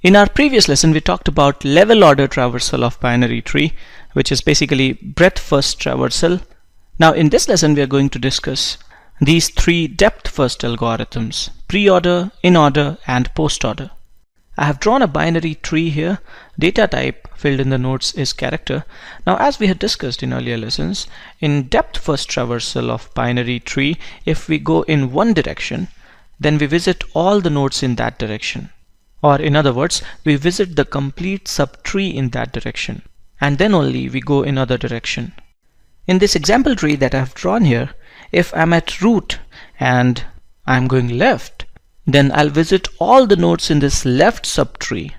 In our previous lesson, we talked about level order traversal of binary tree, which is basically breadth first traversal. Now in this lesson, we are going to discuss these three depth first algorithms: preorder, inorder, and postorder. I have drawn a binary tree here. Data type filled in the nodes is character. Now, as we had discussed in earlier lessons, in depth first traversal of binary tree, if we go in one direction, then we visit all the nodes in that direction. Or in other words, we visit the complete subtree in that direction, and then only we go in other direction. In this example tree that I have drawn here, if I'm at root and I'm going left, then I'll visit all the nodes in this left subtree,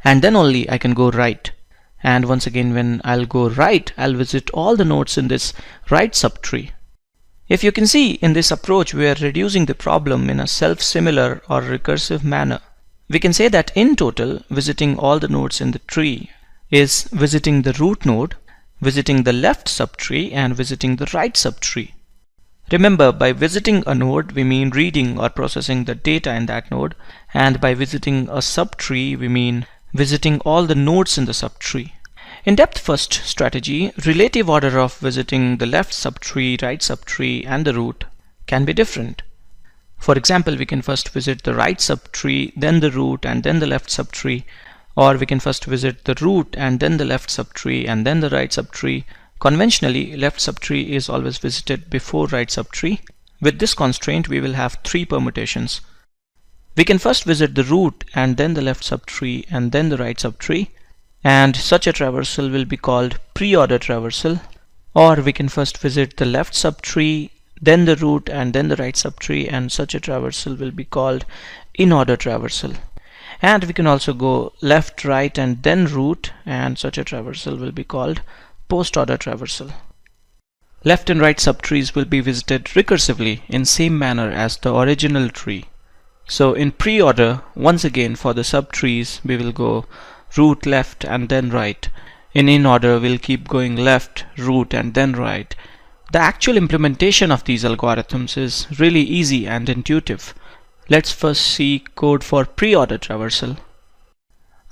and then only I can go right. And once again, when I'll go right, I'll visit all the nodes in this right subtree. If you can see, in this approach, we are reducing the problem in a self-similar or recursive manner. We can say that in total, visiting all the nodes in the tree is visiting the root node, visiting the left subtree, and visiting the right subtree. Remember, by visiting a node, we mean reading or processing the data in that node, and by visiting a subtree, we mean visiting all the nodes in the subtree. In depth first strategy, relative order of visiting the left subtree, right subtree, and the root can be different. For example, we can first visit the right subtree, then the root, and then the left subtree. Or we can first visit the root and then the left subtree and then the right subtree. Conventionally, left subtree is always visited before right subtree. With this constraint, we will have three permutations. We can first visit the root and then the left subtree and then the right subtree, and such a traversal will be called preorder traversal. Or we can first visit the left subtree, then the root, and then the right subtree, and such a traversal will be called inorder traversal. And we can also go left, right, and then root, and such a traversal will be called postorder traversal. Left and right subtrees will be visited recursively in same manner as the original tree. So in preorder, once again for the subtrees, we will go root, left, and then right. In inorder, we'll keep going left, root, and then right. The actual implementation of these algorithms is really easy and intuitive. Let's first see code for preorder traversal.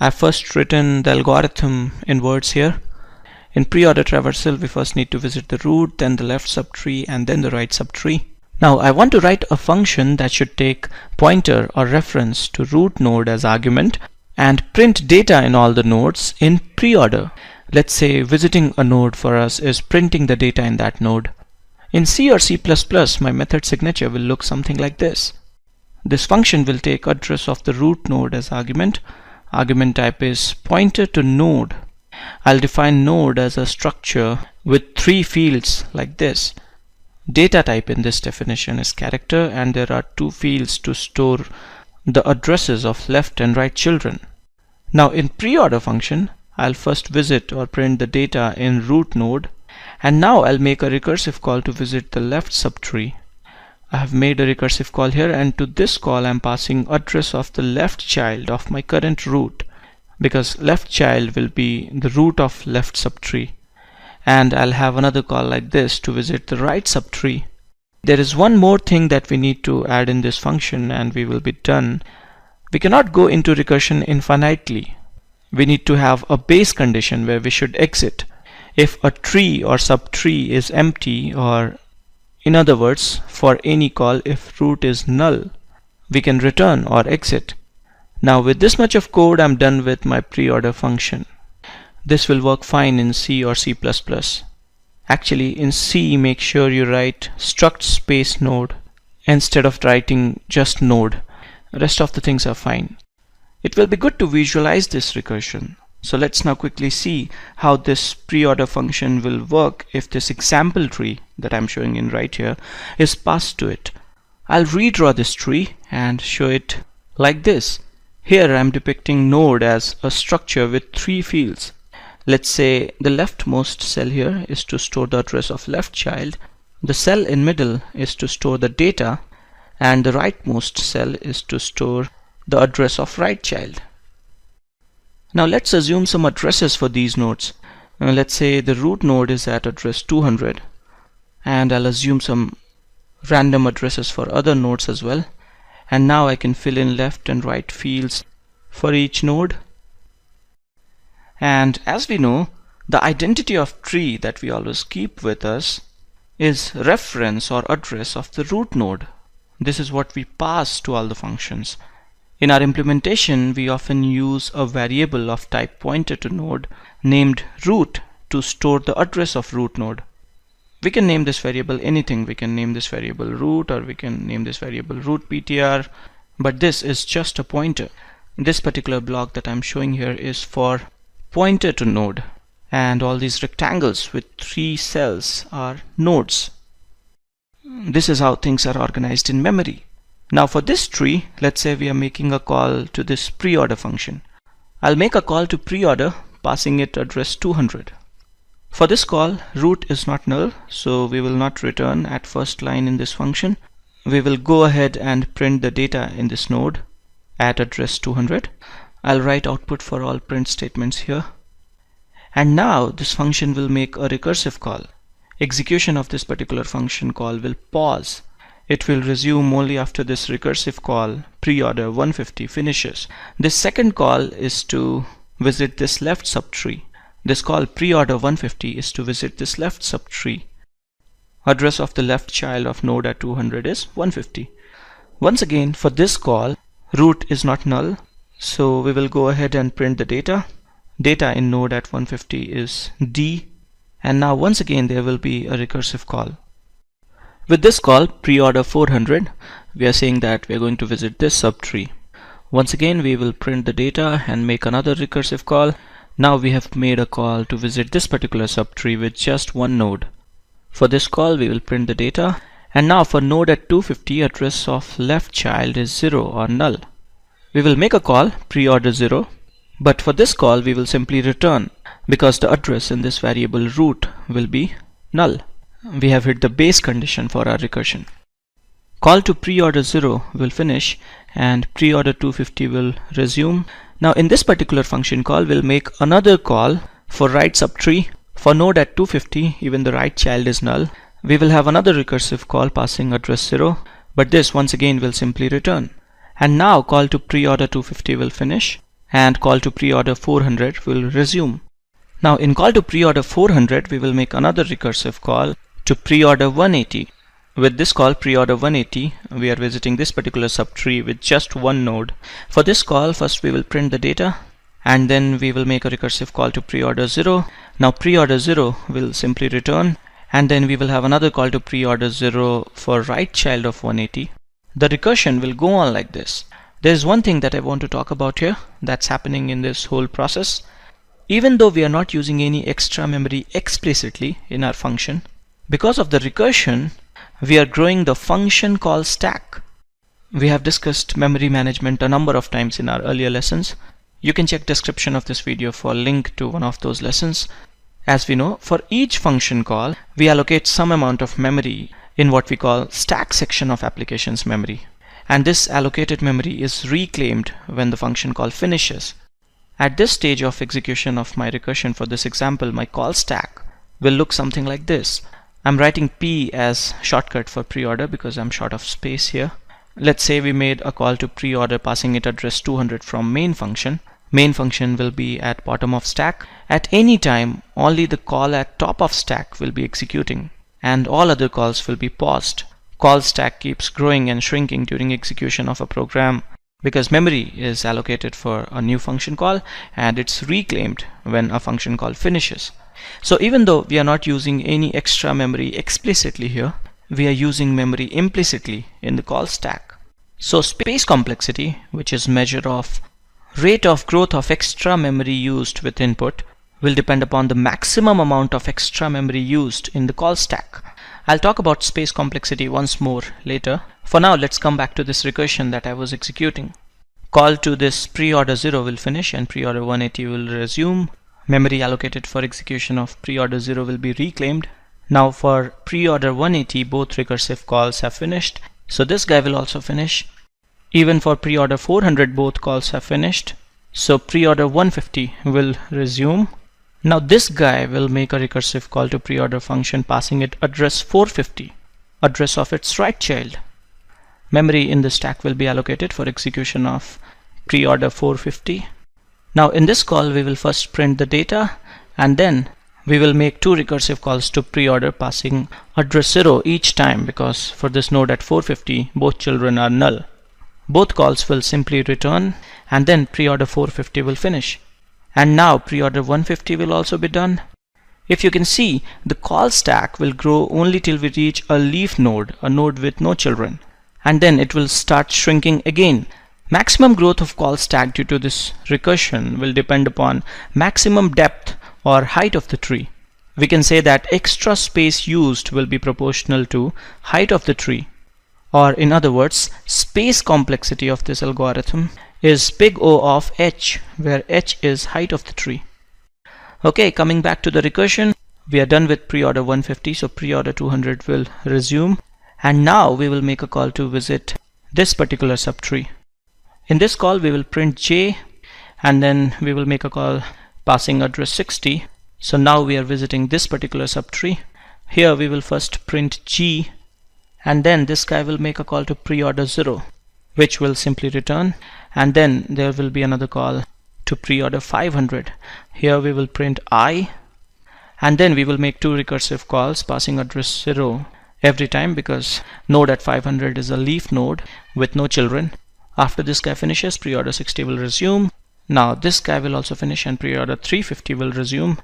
I've first written the algorithm in words here. In preorder traversal, we first need to visit the root, then the left subtree, and then the right subtree. Now I want to write a function that should take pointer or reference to root node as argument and print data in all the nodes in preorder. Let's say visiting a node for us is printing the data in that node. In C or C++, my method signature will look something like this. This function will take address of the root node as argument. Argument type is pointer to node. I'll define node as a structure with three fields like this. Data type in this definition is character, and there are two fields to store the addresses of left and right children. Now in preorder function, I'll first visit or print the data in root node, and now I'll make a recursive call to visit the left subtree. I have made a recursive call here, and to this call I'm passing address of the left child of my current root, because left child will be the root of left subtree. And I'll have another call like this to visit the right subtree. There is one more thing that we need to add in this function, and we will be done. We cannot go into recursion infinitely. We need to have a base condition where we should exit if a tree or subtree is empty, or in other words, for any call, if root is null, we can return or exit. Now with this much of code, I'm done with my preorder function. This will work fine in C or C++. Actually, in C, make sure you write struct space node instead of writing just node. The rest of the things are fine. It will be good to visualize this recursion. So let's now quickly see how this preorder function will work if this example tree that I'm showing in right here is passed to it. I'll redraw this tree and show it like this. Here I'm depicting node as a structure with three fields. Let's say the leftmost cell here is to store the address of left child, the cell in middle is to store the data, and the rightmost cell is to store the address of right child. Now let's assume some addresses for these nodes. Let's say the root node is at address 200, and I'll assume some random addresses for other nodes as well. And now I can fill in left and right fields for each node. And as we know, the identity of tree that we always keep with us is reference or address of the root node. This is what we pass to all the functions. In our implementation, we often use a variable of type pointer to node named root to store the address of root node. We can name this variable anything. We can name this variable root, or we can name this variable root ptr, but this is just a pointer. This particular block that I'm showing here is for pointer to node, and all these rectangles with 3 cells are nodes. This is how things are organized in memory. Now for this tree, let's say we are making a call to this preorder function. I'll make a call to preorder, passing it address 200. For this call, root is not null, so we will not return at first line in this function. We will go ahead and print the data in this node at address 200. I'll write output for all print statements here. And now this function will make a recursive call. Execution of this particular function call will pause. It will resume only after this recursive call preorder 150 finishes. This second call is to visit this left subtree. This call preorder 150 is to visit this left subtree. Address of the left child of node at 200 is 150. Once again, for this call, root is not null, so we will go ahead and print the data. Data in node at 150 is D, and now once again there will be a recursive call. With this call preorder 400, we are saying that we are going to visit this subtree. Once again we will print the data and make another recursive call. Now we have made a call to visit this particular subtree with just one node. For this call we will print the data, and now for node at 250, address of left child is 0 or null. We will make a call preorder 0, but for this call we will simply return because the address in this variable root will be null. We have hit the base condition for our recursion. Call to preorder 0 will finish and preorder 250 will resume. Now in this particular function call, we'll make another call for right subtree. For node at 250, even the right child is null. We will have another recursive call passing address 0, but this once again will simply return. And now call to preorder 250 will finish and call to preorder 400 will resume. Now in call to preorder 400, we will make another recursive call to preorder 180. With this call preorder 180, we are visiting this particular subtree with just one node. For this call, first we will print the data and then we will make a recursive call to preorder 0. Now preorder 0 will simply return, and then we will have another call to preorder 0 for right child of 180. The recursion will go on like this. There is one thing that I want to talk about here that's happening in this whole process. Even though we are not using any extra memory explicitly in our function, because of the recursion, we are growing the function call stack. We have discussed memory management a number of times in our earlier lessons. You can check description of this video for a link to one of those lessons. As we know, for each function call, we allocate some amount of memory in what we call stack section of application's memory. And this allocated memory is reclaimed when the function call finishes. At this stage of execution of my recursion for this example, my call stack will look something like this. I'm writing P as shortcut for preorder because I'm short of space here. Let's say we made a call to preorder passing it address 200 from main function. Main function will be at bottom of stack. At any time, only the call at top of stack will be executing and all other calls will be paused. Call stack keeps growing and shrinking during execution of a program because memory is allocated for a new function call and it's reclaimed when a function call finishes. So even though we are not using any extra memory explicitly here, we are using memory implicitly in the call stack. So space complexity, which is measure of rate of growth of extra memory used with input, will depend upon the maximum amount of extra memory used in the call stack. I'll talk about space complexity once more later. For now, let's come back to this recursion that I was executing. Call to this preorder 0 will finish and preorder 180 will resume. Memory allocated for execution of preorder 0 will be reclaimed. Now for preorder 180, both recursive calls have finished. So this guy will also finish. Even for preorder 400, both calls have finished. So preorder 150 will resume. Now this guy will make a recursive call to preorder function passing it address 450, address of its right child. Memory in the stack will be allocated for execution of preorder 450. Now in this call we will first print the data, and then we will make two recursive calls to preorder passing address 0 each time, because for this node at 450 both children are null. Both calls will simply return, and then preorder 450 will finish. And now preorder 150 will also be done. If you can see, the call stack will grow only till we reach a leaf node, a node with no children, and then it will start shrinking again. Maximum growth of call stack due to this recursion will depend upon maximum depth or height of the tree. We can say that extra space used will be proportional to height of the tree. Or in other words, space complexity of this algorithm is big O of h, where h is height of the tree. Okay, coming back to the recursion, we are done with preorder 150, so preorder 200 will resume, and now we will make a call to visit this particular subtree. In this call we will print j, and then we will make a call passing address 60. So now we are visiting this particular subtree. Here we will first print g, and then this guy will make a call to preorder 0, which will simply return, and then there will be another call to preorder 500. Here we will print I, and then we will make two recursive calls passing address 0 every time, because node at 500 is a leaf node with no children. After this guy finishes, preorder 60 will resume. Now this guy will also finish, and preorder 350 will resume,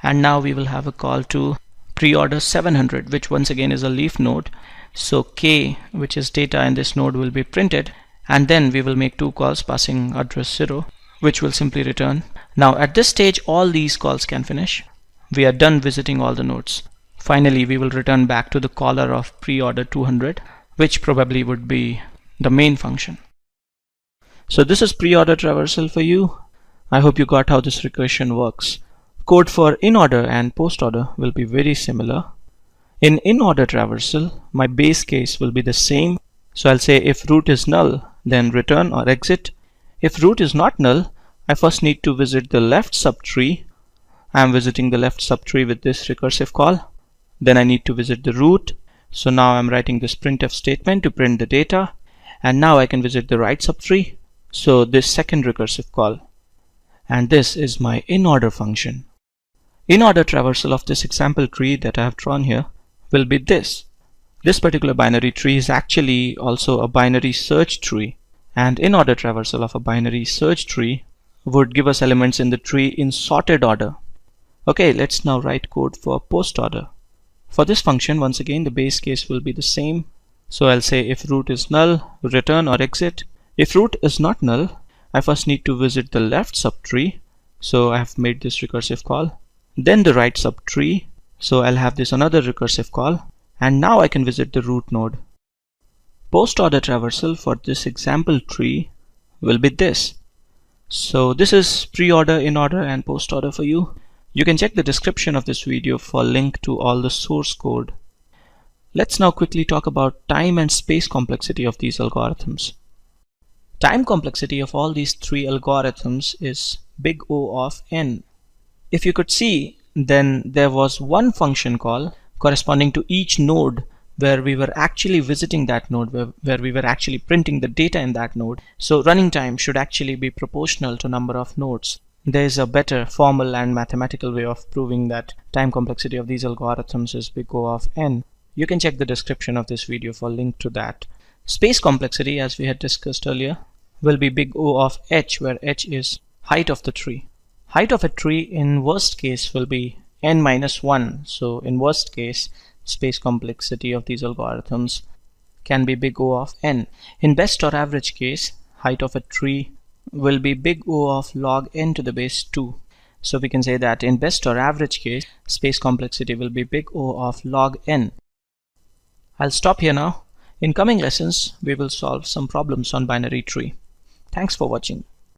and now we will have a call to preorder 700, which once again is a leaf node. So k, which is data in this node, will be printed, and then we will make two calls passing address 0, which will simply return. Now at this stage all these calls can finish. We are done visiting all the nodes. Finally we will return back to the caller of preorder 200, which probably would be the main function. So this is preorder traversal for you. I hope you got how this recursion works. Code for Inorder and Postorder will be very similar. In Inorder traversal, my base case will be the same. So I'll say if root is null, then return or exit. If root is not null, I first need to visit the left subtree. I'm visiting the left subtree with this recursive call. Then I need to visit the root. So now I'm writing this printf statement to print the data. And now I can visit the right subtree. So this second recursive call. And this is my Inorder function. Inorder traversal of this example tree that I have drawn here will be this. This particular binary tree is actually also a binary search tree, and Inorder traversal of a binary search tree would give us elements in the tree in sorted order. Okay, let's now write code for Postorder. For this function, once again the base case will be the same. So I'll say if root is null, return or exit. If root is not null, I first need to visit the left subtree. So I have made this recursive call. Then the right subtree. So I'll have this another recursive call, and now I can visit the root node. Postorder traversal for this example tree will be this. So this is preorder, inorder and postorder for you. You can check the description of this video for a link to all the source code. Let's now quickly talk about time and space complexity of these algorithms. Time complexity of all these three algorithms is big O of n. If you could see, then there was one function call corresponding to each node where we were actually visiting that node, where we were actually printing the data in that node. So running time should actually be proportional to number of nodes. There is a better formal and mathematical way of proving that time complexity of these algorithms is big O of n. You can check the description of this video for a link to that. Space complexity, as we had discussed earlier, will be big O of h, where h is height of the tree. Height of a tree in worst case will be n minus 1. So in worst case, space complexity of these algorithms can be big O of n. In best or average case, height of a tree will be big O of log n to the base 2. So we can say that in best or average case, space complexity will be big O of log n. I'll stop here now. In coming lessons, we will solve some problems on binary tree. Thanks for watching.